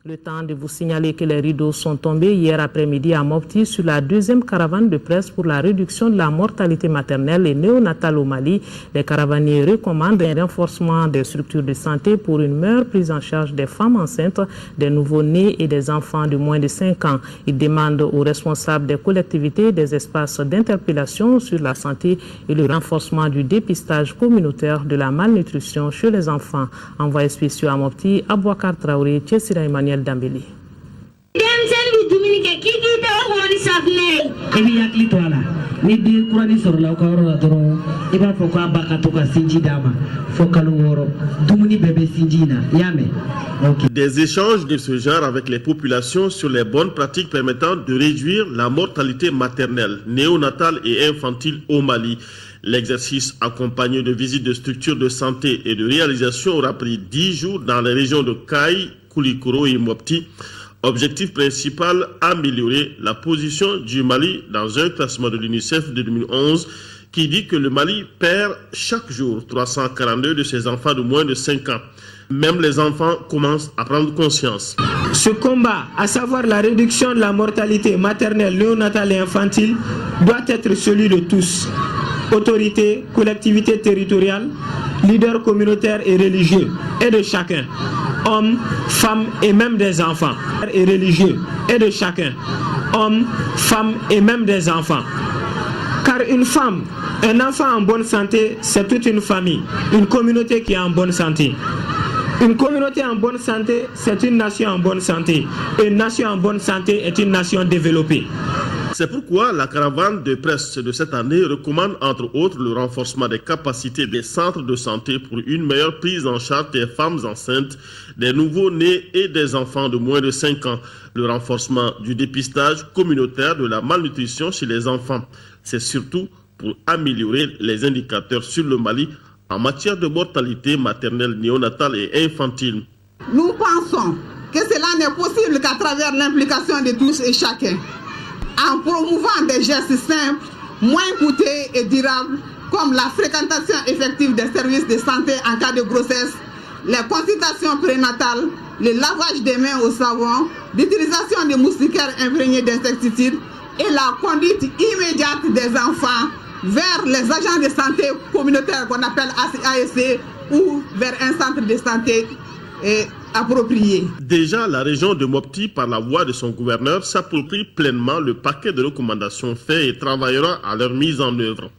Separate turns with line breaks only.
Le temps de vous signaler que les rideaux sont tombés hier après-midi à Mopti sur la deuxième caravane de presse pour la réduction de la mortalité maternelle et néonatale au Mali. Les caravaniers recommandent un renforcement des structures de santé pour une meilleure prise en charge des femmes enceintes, des nouveau-nés et des enfants de moins de 5 ans. Ils demandent aux responsables des collectivités des espaces d'interpellation sur la santé et le renforcement du dépistage communautaire de la malnutrition chez les enfants. Envoyé spécial à Mopti, Abouakar Traoré, Tchessira Emmanuel Dambélé.
Des échanges de ce genre avec les populations sur les bonnes pratiques permettant de réduire la mortalité maternelle, néonatale et infantile au Mali. L'exercice accompagné de visites de structures de santé et de réalisation aura pris 10 jours dans les régions de Kaï, Koulikoro et Mopti. Objectif principal, améliorer la position du Mali dans un classement de l'UNICEF de 2011 qui dit que le Mali perd chaque jour 342 de ses enfants de moins de 5 ans. Même les enfants commencent à prendre conscience.
Ce combat, à savoir la réduction de la mortalité maternelle, néonatale et infantile, doit être celui de tous. Autorités, collectivités territoriales, leaders communautaires et religieux, et de chacun. Hommes, femmes et même des enfants. Et religieux, et de chacun. Hommes, femmes et même des enfants. Car une femme, un enfant en bonne santé, c'est toute une famille, une communauté qui est en bonne santé. Une communauté en bonne santé, c'est une nation en bonne santé. Une nation en bonne santé est une nation développée.
C'est pourquoi la caravane de presse de cette année recommande entre autres le renforcement des capacités des centres de santé pour une meilleure prise en charge des femmes enceintes, des nouveau-nés et des enfants de moins de 5 ans. Le renforcement du dépistage communautaire de la malnutrition chez les enfants. C'est surtout pour améliorer les indicateurs sur le Mali en matière de mortalité maternelle, néonatale et infantile.
Nous pensons que cela n'est possible qu'à travers l'implication de tous et chacun, en promouvant des gestes simples, moins coûteux et durables, comme la fréquentation effective des services de santé en cas de grossesse, les consultations prénatales, le lavage des mains au savon, l'utilisation de moustiquaires imprégnés d'insecticides et la conduite immédiate des enfants vers les agents de santé communautaires qu'on appelle ASC ou vers un centre de santé approprié.
Déjà, la région de Mopti, par la voix de son gouverneur, s'approprie pleinement le paquet de recommandations faites et travaillera à leur mise en œuvre.